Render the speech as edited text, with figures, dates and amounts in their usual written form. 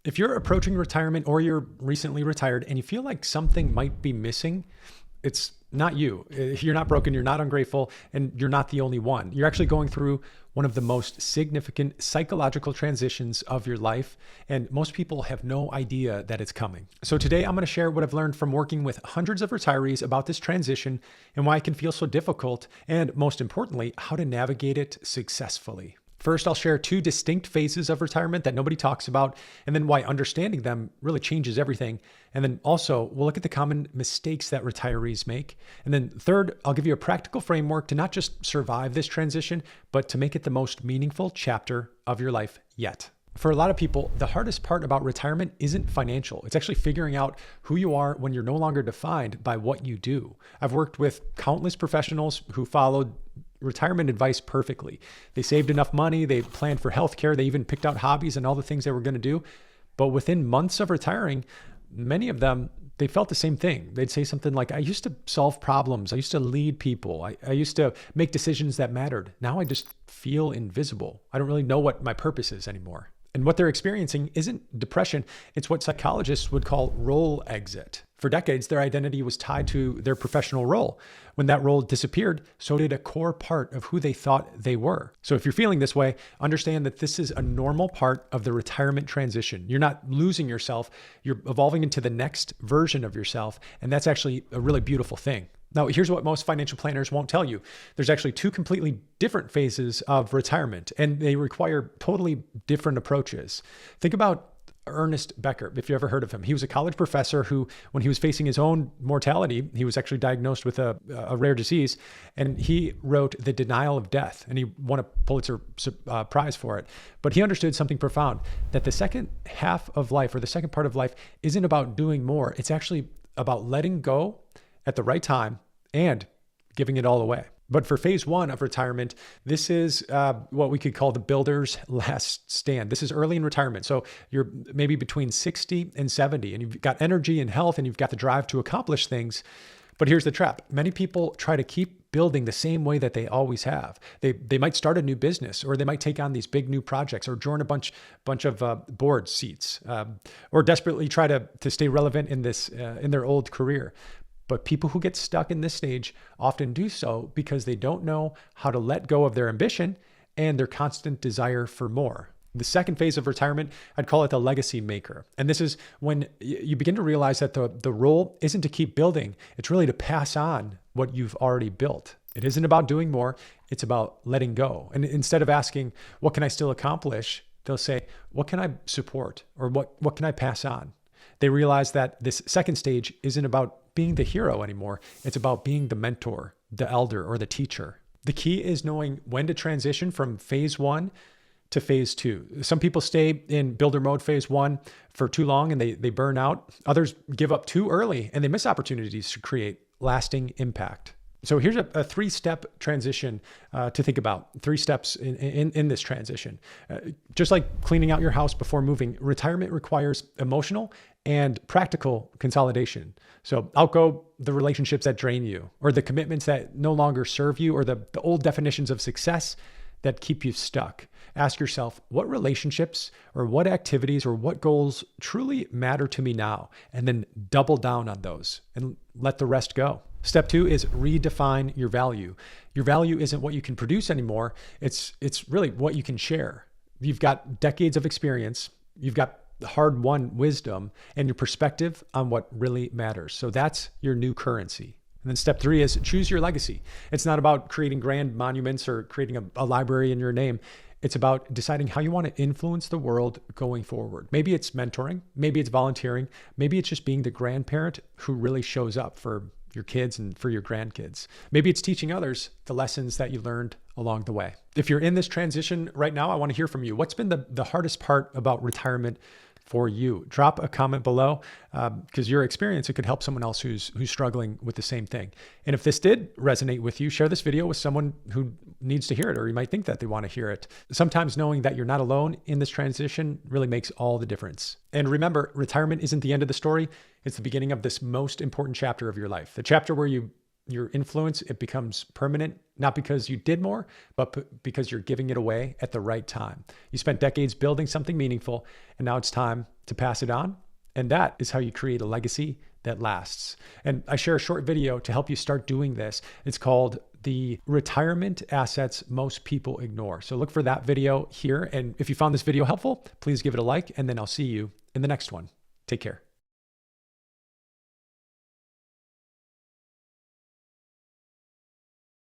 If you're approaching retirement or you're recently retired and you feel like something might be missing, it's not you. You're not broken, you're not ungrateful, and you're not the only one. You're actually going through one of the most significant psychological transitions of your life, and most people have no idea that it's coming. So today I'm going to share what I've learned from working with hundreds of retirees about this transition and why it can feel so difficult, and most importantly, how to navigate it successfully. First, I'll share two distinct phases of retirement that nobody talks about, and then why understanding them really changes everything. And then also, we'll look at the common mistakes that retirees make. And then third, I'll give you a practical framework to not just survive this transition, but to make it the most meaningful chapter of your life yet. For a lot of people, the hardest part about retirement isn't financial. It's actually figuring out who you are when you're no longer defined by what you do. I've worked with countless professionals who followed retirement advice perfectly. They saved enough money, they planned for healthcare, they even picked out hobbies and all the things they were going to do. But within months of retiring, many of them, they felt the same thing. They'd say something like, I used to solve problems. I used to lead people. I used to make decisions that mattered. Now I just feel invisible. I don't really know what my purpose is anymore. And what they're experiencing isn't depression. It's what psychologists would call role exit. For decades, their identity was tied to their professional role. When that role disappeared, so did a core part of who they thought they were. So if you're feeling this way, understand that this is a normal part of the retirement transition. You're not losing yourself. You're evolving into the next version of yourself. And that's actually a really beautiful thing. Now, here's what most financial planners won't tell you. There's actually two completely different phases of retirement, and they require totally different approaches. Think about Ernest Becker, if you ever heard of him. He was a college professor who, when he was facing his own mortality, he was actually diagnosed with a rare disease, and he wrote The Denial of Death, and he won a Pulitzer Prize for it. But he understood something profound, that the second half of life, or the second part of life, isn't about doing more. It's actually about letting go at the right time and giving it all away. But for phase one of retirement, this is what we could call the builder's last stand. This is early in retirement. So you're maybe between 60 and 70, and you've got energy and health, and you've got the drive to accomplish things. But here's the trap. Many people try to keep building the same way that they always have. They might start a new business, or they might take on these big new projects, or join a bunch of board seats, or desperately try to stay relevant in their old career. But people who get stuck in this stage often do so because they don't know how to let go of their ambition and their constant desire for more. The second phase of retirement, I'd call it the legacy maker. And this is when you begin to realize that the role isn't to keep building. It's really to pass on what you've already built. It isn't about doing more. It's about letting go. And instead of asking, what can I still accomplish? They'll say, what can I support? Or what can I pass on? They realize that this second stage isn't about being the hero anymore. It's about being the mentor, the elder, or the teacher. The key is knowing when to transition from phase one to phase two. Some people stay in builder mode phase one for too long and they burn out. Others give up too early and they miss opportunities to create lasting impact. So here's a three-step transition to think about. Three steps in this transition. Just like cleaning out your house before moving, retirement requires emotional and practical consolidation. So outgo the relationships that drain you, or the commitments that no longer serve you, or the old definitions of success that keep you stuck. Ask yourself, what relationships or what activities or what goals truly matter to me now? And then double down on those and let the rest go. Step two is redefine your value. Your value isn't what you can produce anymore. It's really what you can share. You've got decades of experience. You've got hard-won wisdom and your perspective on what really matters. So that's your new currency. And then step three is choose your legacy. It's not about creating grand monuments or creating a library in your name. It's about deciding how you want to influence the world going forward. Maybe it's mentoring, maybe it's volunteering, maybe it's just being the grandparent who really shows up for your kids and for your grandkids. Maybe it's teaching others the lessons that you learned along the way. If you're in this transition right now, I want to hear from you. What's been the hardest part about retirement for you? Drop a comment below because your experience, it could help someone else who's struggling with the same thing. And if this did resonate with you, share this video with someone who needs to hear it, or you might think that they want to hear it. Sometimes knowing that you're not alone in this transition really makes all the difference. And remember, retirement isn't the end of the story. It's the beginning of this most important chapter of your life, the chapter where you Your influence, it becomes permanent, not because you did more, but because you're giving it away at the right time. You spent decades building something meaningful, and now it's time to pass it on. And that is how you create a legacy that lasts. And I share a short video to help you start doing this. It's called The Retirement Assets Most People Ignore. So look for that video here. And if you found this video helpful, please give it a like, and then I'll see you in the next one. Take care.